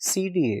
CDA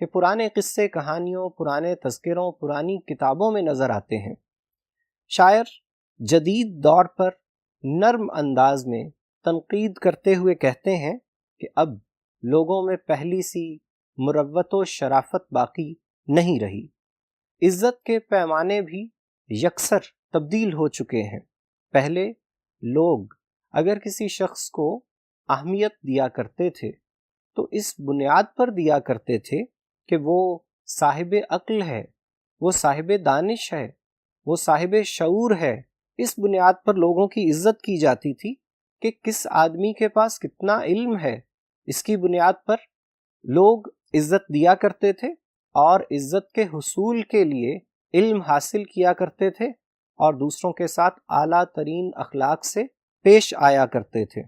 کہ پرانے قصے کہانیوں، پرانے تذکروں، پرانی کتابوں میں نظر آتے ہیں۔ شاعر جدید دور پر نرم انداز میں تنقید کرتے ہوئے کہتے ہیں کہ اب لوگوں میں پہلی سی مروت و شرافت باقی نہیں رہی، عزت کے پیمانے بھی یکسر تبدیل ہو چکے ہیں۔ پہلے لوگ اگر کسی شخص کو اہمیت دیا کرتے تھے تو اس بنیاد پر دیا کرتے تھے کہ وہ صاحب عقل ہے، وہ صاحب دانش ہے، وہ صاحب شعور ہے۔ اس بنیاد پر لوگوں کی عزت کی جاتی تھی کہ کس آدمی کے پاس کتنا علم ہے، اس کی بنیاد پر لوگ عزت دیا کرتے تھے اور عزت کے حصول کے لیے علم حاصل کیا کرتے تھے اور دوسروں کے ساتھ اعلیٰ ترین اخلاق سے پیش آیا کرتے تھے۔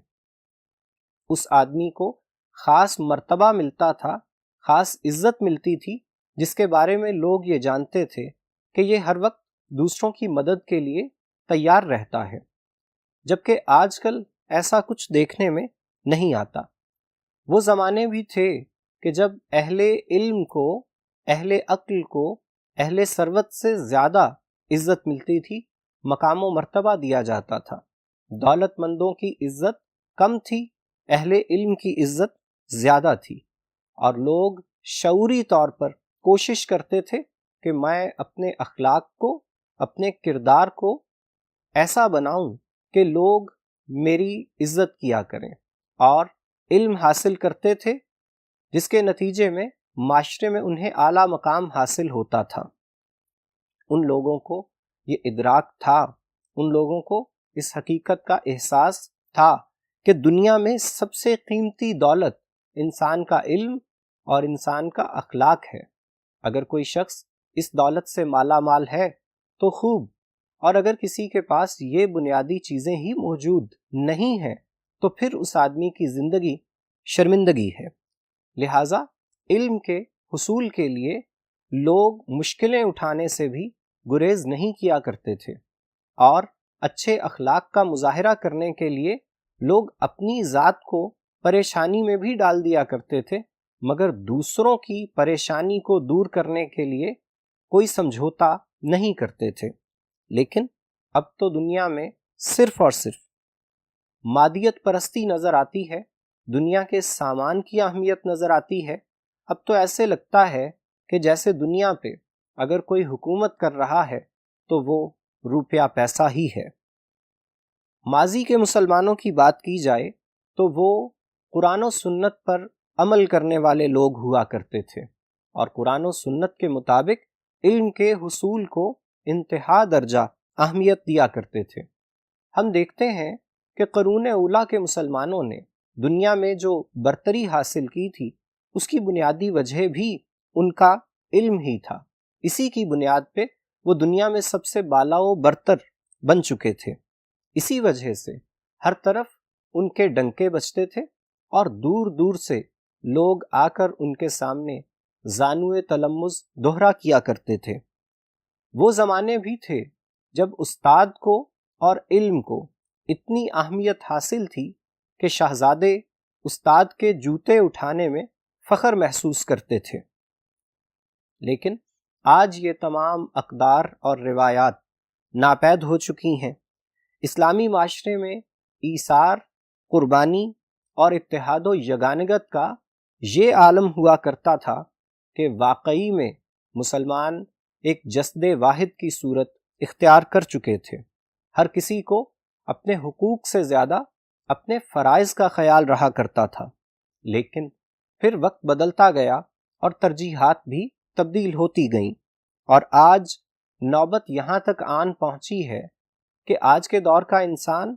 اس آدمی کو خاص مرتبہ ملتا تھا، خاص عزت ملتی تھی، جس کے بارے میں لوگ یہ جانتے تھے کہ یہ ہر وقت دوسروں کی مدد کے لیے تیار رہتا ہے، جبکہ آج کل ایسا کچھ دیکھنے میں نہیں آتا۔ وہ زمانے بھی تھے کہ جب اہل علم کو، اہل عقل کو، اہل ثروت سے زیادہ عزت ملتی تھی، مقام و مرتبہ دیا جاتا تھا۔ دولت مندوں کی عزت کم تھی، اہل علم کی عزت زیادہ تھی، اور لوگ شعوری طور پر کوشش کرتے تھے کہ میں اپنے اخلاق کو، اپنے کردار کو ایسا بناؤں کہ لوگ میری عزت کیا کریں، اور علم حاصل کرتے تھے جس کے نتیجے میں معاشرے میں انہیں اعلیٰ مقام حاصل ہوتا تھا۔ ان لوگوں کو یہ ادراک تھا، ان لوگوں کو اس حقیقت کا احساس تھا کہ دنیا میں سب سے قیمتی دولت انسان کا علم اور انسان کا اخلاق ہے۔ اگر کوئی شخص اس دولت سے مالا مال ہے تو خوب، اور اگر کسی کے پاس یہ بنیادی چیزیں ہی موجود نہیں ہیں تو پھر اس آدمی کی زندگی شرمندگی ہے۔ لہٰذا علم کے حصول کے لیے لوگ مشکلیں اٹھانے سے بھی گریز نہیں کیا کرتے تھے، اور اچھے اخلاق کا مظاہرہ کرنے کے لیے لوگ اپنی ذات کو پریشانی میں بھی ڈال دیا کرتے تھے، مگر دوسروں کی پریشانی کو دور کرنے کے لیے کوئی سمجھوتا نہیں کرتے تھے۔ لیکن اب تو دنیا میں صرف اور صرف مادیت پرستی نظر آتی ہے، دنیا کے سامان کی اہمیت نظر آتی ہے۔ اب تو ایسے لگتا ہے کہ جیسے دنیا پہ اگر کوئی حکومت کر رہا ہے تو وہ روپیہ پیسہ ہی ہے۔ ماضی کے مسلمانوں کی بات کی جائے تو وہ قرآن و سنت پر عمل کرنے والے لوگ ہوا کرتے تھے، اور قرآن و سنت کے مطابق علم کے حصول کو انتہا درجہ اہمیت دیا کرتے تھے۔ ہم دیکھتے ہیں کہ قرون اولیٰ کے مسلمانوں نے دنیا میں جو برتری حاصل کی تھی، اس کی بنیادی وجہ بھی ان کا علم ہی تھا۔ اسی کی بنیاد پہ وہ دنیا میں سب سے بالا و برتر بن چکے تھے۔ اسی وجہ سے ہر طرف ان کے ڈنکے بجتے تھے، اور دور دور سے لوگ آ کر ان کے سامنے زانوئے تلمذ دوہرا کیا کرتے تھے۔ وہ زمانے بھی تھے جب استاد کو اور علم کو اتنی اہمیت حاصل تھی کہ شہزادے استاد کے جوتے اٹھانے میں فخر محسوس کرتے تھے۔ لیکن آج یہ تمام اقدار اور روایات ناپید ہو چکی ہیں۔ اسلامی معاشرے میں ایثار، قربانی اور اتحاد و یگانگت کا یہ عالم ہوا کرتا تھا کہ واقعی میں مسلمان ایک جسد واحد کی صورت اختیار کر چکے تھے۔ ہر کسی کو اپنے حقوق سے زیادہ اپنے فرائض کا خیال رہا کرتا تھا، لیکن پھر وقت بدلتا گیا اور ترجیحات بھی تبدیل ہوتی گئیں، اور آج نوبت یہاں تک آن پہنچی ہے کہ آج کے دور کا انسان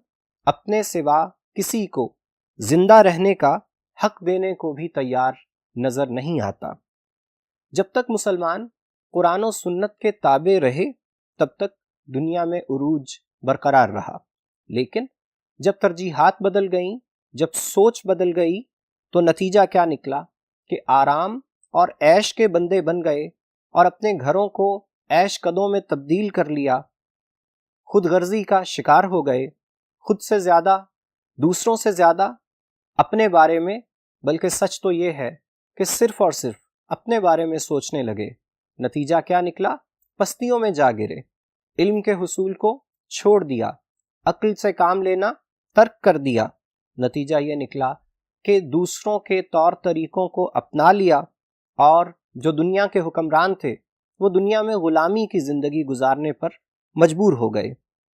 اپنے سوا کسی کو زندہ رہنے کا حق دینے کو بھی تیار نظر نہیں آتا۔ جب تک مسلمان قرآن و سنت کے تابع رہے تب تک دنیا میں عروج برقرار رہا، لیکن جب ترجیحات بدل گئیں، جب سوچ بدل گئی، تو نتیجہ کیا نکلا کہ آرام اور عیش کے بندے بن گئے اور اپنے گھروں کو عیش قدوں میں تبدیل کر لیا، خود غرضی کا شکار ہو گئے، خود سے زیادہ، دوسروں سے زیادہ اپنے بارے میں، بلکہ سچ تو یہ ہے کہ صرف اور صرف اپنے بارے میں سوچنے لگے۔ نتیجہ کیا نکلا؟ پستیوں میں جا گرے، علم کے حصول کو چھوڑ دیا، عقل سے کام لینا ترک کر دیا۔ نتیجہ یہ نکلا کہ دوسروں کے طور طریقوں کو اپنا لیا، اور جو دنیا کے حکمران تھے وہ دنیا میں غلامی کی زندگی گزارنے پر مجبور ہو گئے۔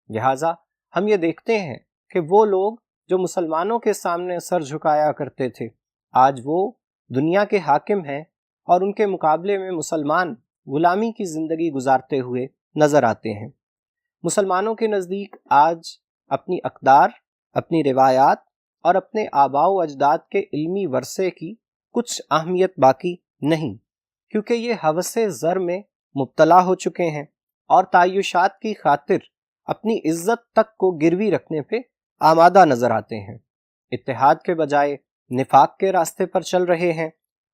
لہٰذا ہم یہ دیکھتے ہیں کہ وہ لوگ جو مسلمانوں کے سامنے سر جھکایا کرتے تھے، آج وہ دنیا کے حاکم ہیں، اور ان کے مقابلے میں مسلمان غلامی کی زندگی گزارتے ہوئے نظر آتے ہیں۔ مسلمانوں کے نزدیک آج اپنی اقدار، اپنی روایات اور اپنے آباء و اجداد کے علمی ورثے کی کچھ اہمیت باقی نہیں، کیونکہ یہ ہوس زر میں مبتلا ہو چکے ہیں اور تعیشات کی خاطر اپنی عزت تک کو گروی رکھنے پہ آمادہ نظر آتے ہیں۔ اتحاد کے بجائے نفاق کے راستے پر چل رہے ہیں،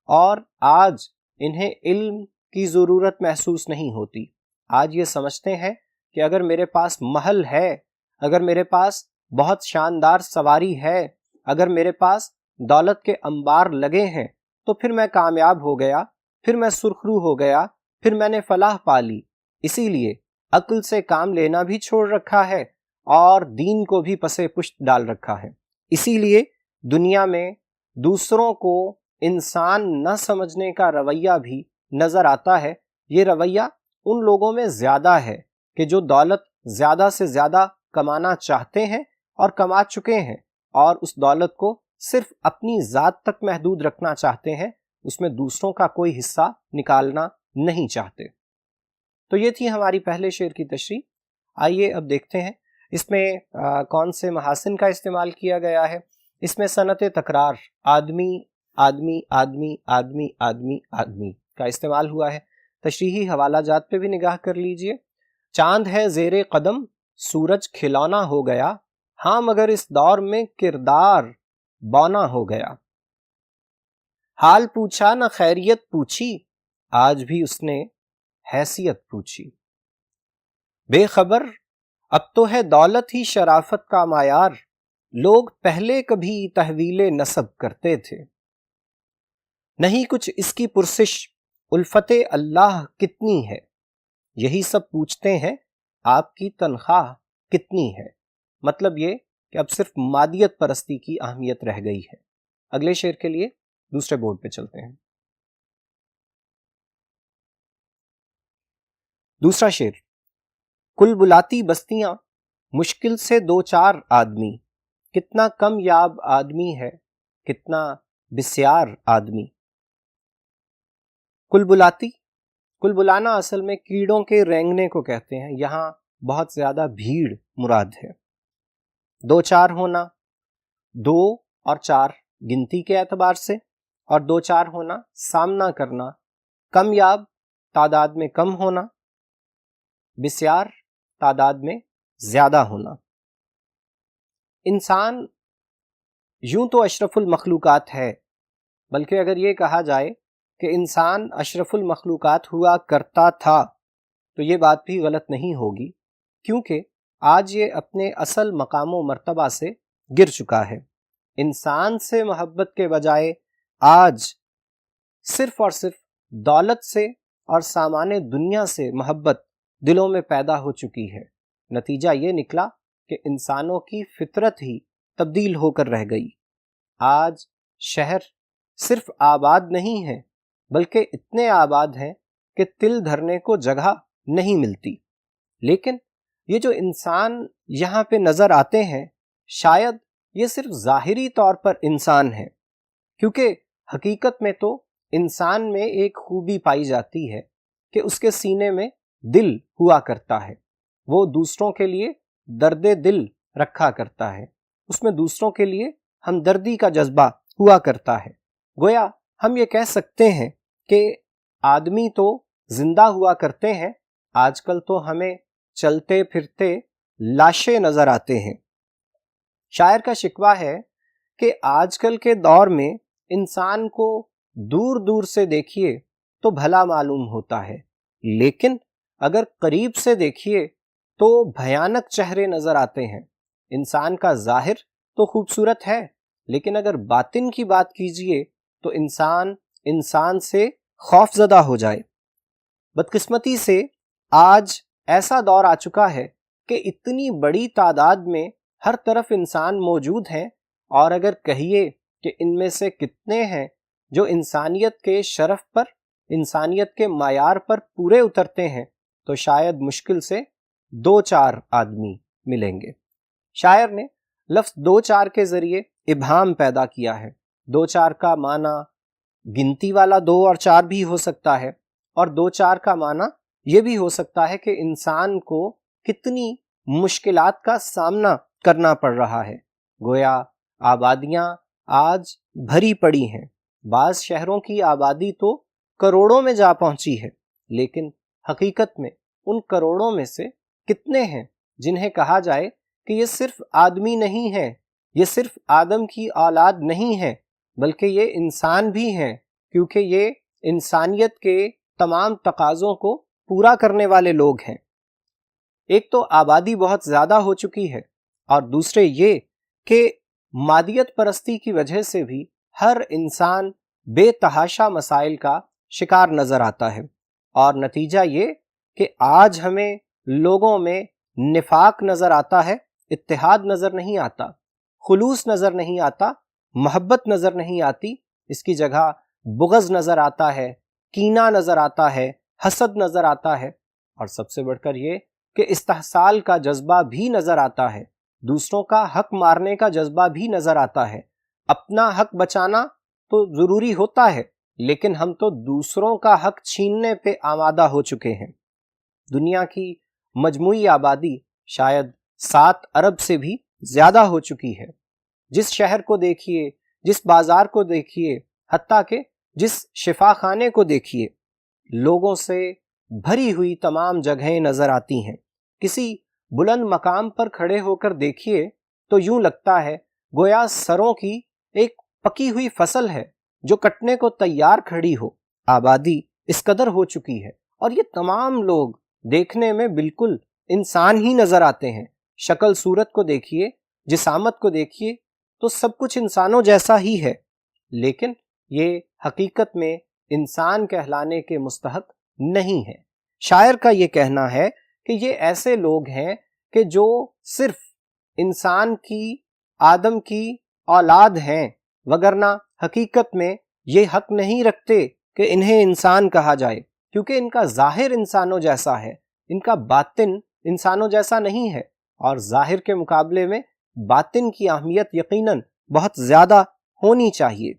اور آج انہیں علم کی ضرورت محسوس نہیں ہوتی۔ آج یہ سمجھتے ہیں کہ اگر میرے پاس محل ہے، اگر میرے پاس بہت شاندار سواری ہے، اگر میرے پاس دولت کے انبار لگے ہیں، تو پھر میں کامیاب ہو گیا، پھر میں سرخرو ہو گیا، پھر میں نے فلاح پا لی۔ اسی لیے عقل سے کام لینا بھی چھوڑ رکھا ہے اور دین کو بھی پسے پشت ڈال رکھا ہے۔ اسی لیے دنیا میں دوسروں کو انسان نہ سمجھنے کا رویہ بھی نظر آتا ہے۔ یہ رویہ ان لوگوں میں زیادہ ہے کہ جو دولت زیادہ سے زیادہ کمانا چاہتے ہیں اور کما چکے ہیں، اور اس دولت کو صرف اپنی ذات تک محدود رکھنا چاہتے ہیں، اس میں دوسروں کا کوئی حصہ نکالنا نہیں چاہتے۔ تو یہ تھی ہماری پہلے شعر کی تشریح۔ آئیے اب دیکھتے ہیں اس میں کون سے محاسن کا استعمال کیا گیا ہے۔ اس میں صنعت تکرار، آدمی آدمی آدمی آدمی آدمی آدمی کا استعمال ہوا ہے۔ تشریحی حوالہ جات پہ بھی نگاہ کر لیجئے۔ چاند ہے زیر قدم، سورج کھلونا ہو گیا، ہاں مگر اس دور میں کردار بونا ہو گیا۔ حال پوچھا نہ خیریت پوچھی، آج بھی اس نے حیثیت پوچھی۔ بے خبر اب تو ہے دولت ہی شرافت کا معیار، لوگ پہلے کبھی تحویل نسب کرتے تھے۔ نہیں کچھ اس کی پرسش الفت اللہ کتنی ہے، یہی سب پوچھتے ہیں آپ کی تنخواہ کتنی ہے۔ مطلب یہ کہ اب صرف مادیت پرستی کی اہمیت رہ گئی ہے۔ اگلے شعر کے لیے دوسرے بورڈ پہ چلتے ہیں۔ دوسرا شعر، کل بلاتی بستیاں مشکل سے دو چار آدمی، کتنا کم یاب آدمی ہے، کتنا بسیار آدمی۔ کل بلاتی، کل بلانا اصل میں کیڑوں کے رینگنے کو کہتے ہیں۔ یہاں بہت زیادہ بھیڑ مراد ہے۔ دو چار ہونا، دو اور چار گنتی کے اعتبار سے، اور دو چار ہونا سامنا کرنا، کم یاب تعداد میں کم ہونا، بسیار تعداد میں زیادہ ہونا۔ انسان یوں تو اشرف المخلوقات ہے، بلکہ اگر یہ کہا جائے کہ انسان اشرف المخلوقات ہوا کرتا تھا تو یہ بات بھی غلط نہیں ہوگی، کیونکہ آج یہ اپنے اصل مقام و مرتبہ سے گر چکا ہے۔ انسان سے محبت کے بجائے آج صرف اور صرف دولت سے اور سامان دنیا سے محبت دلوں میں پیدا ہو چکی ہے۔ نتیجہ یہ نکلا کہ انسانوں کی فطرت ہی تبدیل ہو کر رہ گئی۔ آج شہر صرف آباد نہیں ہے، بلکہ اتنے آباد ہیں کہ تل دھرنے کو جگہ نہیں ملتی۔ لیکن یہ جو انسان یہاں پہ نظر آتے ہیں، شاید یہ صرف ظاہری طور پر انسان ہیں، کیونکہ حقیقت میں تو انسان میں ایک خوبی پائی جاتی ہے کہ اس کے سینے میں دل ہوا کرتا ہے، وہ دوسروں کے لیے درد دل رکھا کرتا ہے، اس میں دوسروں کے لیے ہمدردی کا جذبہ ہوا کرتا ہے۔ گویا ہم یہ کہہ سکتے ہیں کہ آدمی تو زندہ ہوا کرتے ہیں، آج کل تو ہمیں چلتے پھرتے لاشیں نظر آتے ہیں۔ شاعر کا شکوہ ہے کہ آج کل کے دور میں انسان کو دور دور سے دیکھیے تو بھلا معلوم ہوتا ہے، لیکن اگر قریب سے دیکھیے تو بھیانک چہرے نظر آتے ہیں۔ انسان کا ظاہر تو خوبصورت ہے، لیکن اگر باطن کی بات کیجیے تو انسان سے خوف زدہ ہو جائے۔ بدقسمتی سے آج ایسا دور آ چکا ہے کہ اتنی بڑی تعداد میں ہر طرف انسان موجود ہیں، اور اگر کہیے کہ ان میں سے کتنے ہیں جو انسانیت کے شرف پر، انسانیت کے معیار پر پورے اترتے ہیں، تو شاید مشکل سے 2-4 آدمی ملیں گے۔ شاعر نے لفظ 2-4 کے ذریعے ابہام پیدا کیا ہے۔ 2-4 کا معنی گنتی والا 2 اور 4 بھی ہو سکتا ہے، اور 2-4 کا معنی یہ بھی ہو سکتا ہے کہ انسان کو کتنی مشکلات کا سامنا کرنا پڑ رہا ہے۔ گویا آبادیاں آج بھری پڑی ہیں، بعض شہروں کی آبادی تو کروڑوں میں جا پہنچی ہے، لیکن حقیقت میں ان کروڑوں میں سے کتنے ہیں جنہیں کہا جائے کہ یہ صرف آدمی نہیں ہے، یہ صرف آدم کی اولاد نہیں ہے، بلکہ یہ انسان بھی ہیں، کیونکہ یہ انسانیت کے تمام تقاضوں کو پورا کرنے والے لوگ ہیں۔ ایک تو آبادی بہت زیادہ ہو چکی ہے، اور دوسرے یہ کہ مادیت پرستی کی وجہ سے بھی ہر انسان بے تحاشا مسائل کا شکار نظر آتا ہے، اور نتیجہ یہ کہ آج ہمیں لوگوں میں نفاق نظر آتا ہے، اتحاد نظر نہیں آتا، خلوص نظر نہیں آتا، محبت نظر نہیں آتی، اس کی جگہ بغض نظر آتا ہے، کینہ نظر آتا ہے، حسد نظر آتا ہے، اور سب سے بڑھ کر یہ کہ استحصال کا جذبہ بھی نظر آتا ہے، دوسروں کا حق مارنے کا جذبہ بھی نظر آتا ہے۔ اپنا حق بچانا تو ضروری ہوتا ہے، لیکن ہم تو دوسروں کا حق چھیننے پہ آمادہ ہو چکے ہیں۔ دنیا کی مجموعی آبادی شاید 7 ارب سے بھی زیادہ ہو چکی ہے۔ جس شہر کو دیکھیے، جس بازار کو دیکھیے، حتیٰ کہ جس شفا خانے کو دیکھیے، لوگوں سے بھری ہوئی تمام جگہیں نظر آتی ہیں۔ کسی بلند مقام پر کھڑے ہو کر دیکھیے تو یوں لگتا ہے گویا سروں کی ایک پکی ہوئی فصل ہے جو کٹنے کو تیار کھڑی ہو۔ آبادی اس قدر ہو چکی ہے، اور یہ تمام لوگ دیکھنے میں بالکل انسان ہی نظر آتے ہیں۔ شکل صورت کو دیکھیے، جسامت کو دیکھیے، تو سب کچھ انسانوں جیسا ہی ہے، لیکن یہ حقیقت میں انسان کہلانے کے مستحق نہیں ہے۔ شاعر کا یہ کہنا ہے کہ یہ ایسے لوگ ہیں کہ جو صرف انسان کی، آدم کی اولاد ہیں، وگرنہ حقیقت میں یہ حق نہیں رکھتے کہ انہیں انسان کہا جائے، کیونکہ ان کا ظاہر انسانوں جیسا ہے، ان کا باطن انسانوں جیسا نہیں ہے، اور ظاہر کے مقابلے میں باطن کی اہمیت یقیناً بہت زیادہ ہونی چاہیے۔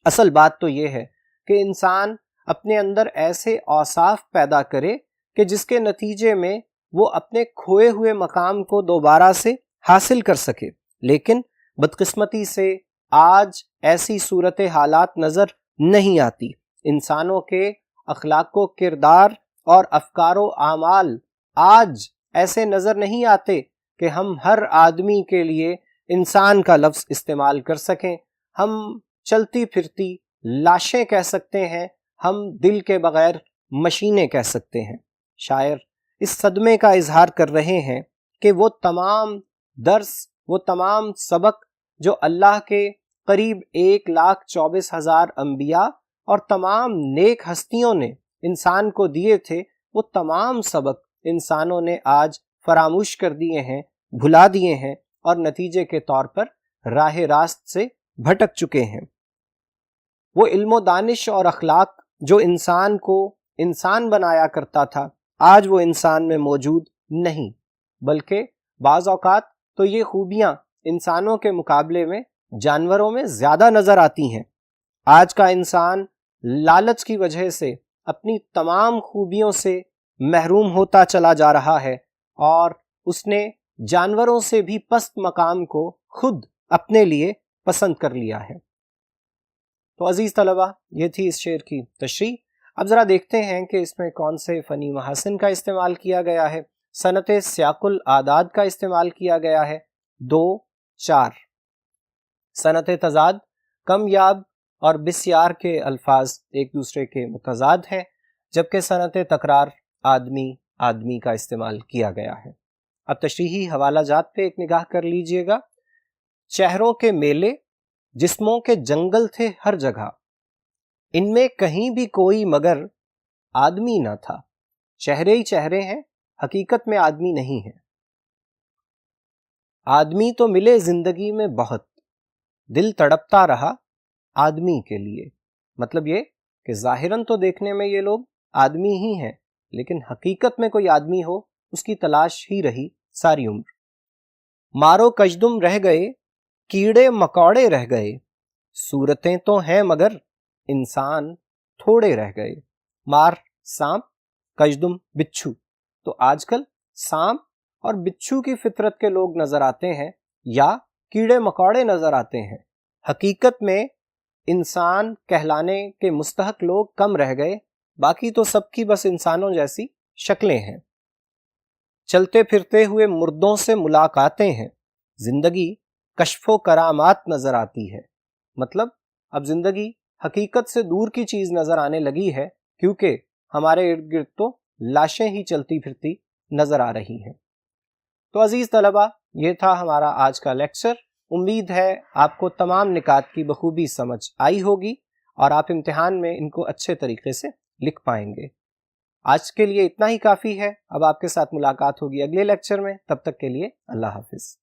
اصل بات تو یہ ہے کہ انسان اپنے اندر ایسے اوصاف پیدا کرے کہ جس کے نتیجے میں وہ اپنے کھوئے ہوئے مقام کو دوبارہ سے حاصل کر سکے، لیکن بدقسمتی سے آج ایسی صورت حالات نظر نہیں آتی۔ انسانوں کے اخلاق و کردار اور افکار و اعمال آج ایسے نظر نہیں آتے کہ ہم ہر آدمی کے لیے انسان کا لفظ استعمال کر سکیں۔ ہم چلتی پھرتی لاشیں کہہ سکتے ہیں، ہم دل کے بغیر مشینیں کہہ سکتے ہیں۔ شاعر اس صدمے کا اظہار کر رہے ہیں کہ وہ تمام درس، وہ تمام سبق جو اللہ کے قریب 1,24,000 انبیاء اور تمام نیک ہستیوں نے انسان کو دیے تھے، وہ تمام سبق انسانوں نے آج فراموش کر دیے ہیں، بھلا دیے ہیں، اور نتیجے کے طور پر راہ راست سے بھٹک چکے ہیں۔ وہ علم و دانش اور اخلاق جو انسان کو انسان بنایا کرتا تھا، آج وہ انسان میں موجود نہیں، بلکہ بعض اوقات تو یہ خوبیاں انسانوں کے مقابلے میں جانوروں میں زیادہ نظر آتی ہیں۔ آج کا انسان لالچ کی وجہ سے اپنی تمام خوبیوں سے محروم ہوتا چلا جا رہا ہے، اور اس نے جانوروں سے بھی پست مقام کو خود اپنے لیے پسند کر لیا ہے۔ تو عزیز طلبہ، یہ تھی اس شعر کی تشریح۔ اب ذرا دیکھتے ہیں کہ اس میں کون سے فنی محاسن کا استعمال کیا گیا ہے۔ صنعت سیاق الاعداد کا استعمال کیا گیا ہے 2، 4۔ صنعت تضاد، کم یاب اور بسیار کے الفاظ ایک دوسرے کے متضاد ہیں، جبکہ صنعت تکرار، آدمی آدمی کا استعمال کیا گیا ہے۔ اب تشریحی حوالہ جات پہ ایک نگاہ کر لیجئے گا۔ چہروں کے میلے، جسموں کے جنگل تھے ہر جگہ، ان میں کہیں بھی کوئی مگر آدمی نہ تھا، چہرے ہی چہرے ہیں، حقیقت میں آدمی نہیں ہے۔ آدمی تو ملے زندگی میں بہت، دل تڑپتا رہا آدمی کے لیے۔ مطلب یہ کہ ظاہراً تو دیکھنے میں یہ لوگ آدمی ہی ہیں، لیکن حقیقت میں کوئی آدمی ہو اس کی تلاش ہی رہی ساری عمر۔ مارو کژدم رہ گئے، کیڑے مکوڑے رہ گئے، صورتیں تو ہیں مگر انسان تھوڑے رہ گئے۔ مار سانپ، کژدم بچھو، تو آج کل سانپ اور بچھو کی فطرت کے لوگ نظر آتے ہیں یا کیڑے مکوڑے نظر آتے ہیں۔ حقیقت میں انسان کہلانے کے مستحق لوگ کم رہ گئے، باقی تو سب کی بس انسانوں جیسی شکلیں ہیں۔ چلتے پھرتے ہوئے مردوں سے ملاقاتیں ہیں، زندگی کشف و کرامات نظر آتی ہے۔ مطلب اب زندگی حقیقت سے دور کی چیز نظر آنے لگی ہے، کیونکہ ہمارے ارد گرد تو لاشیں ہی چلتی پھرتی نظر آ رہی ہیں۔ تو عزیز طلبہ، یہ تھا ہمارا آج کا لیکچر۔ امید ہے آپ کو تمام نکات کی بخوبی سمجھ آئی ہوگی اور آپ امتحان میں ان کو اچھے طریقے سے لکھ پائیں گے۔ آج کے لیے اتنا ہی کافی ہے، اب آپ کے ساتھ ملاقات ہوگی اگلے لیکچر میں، تب تک کے لیے اللہ حافظ۔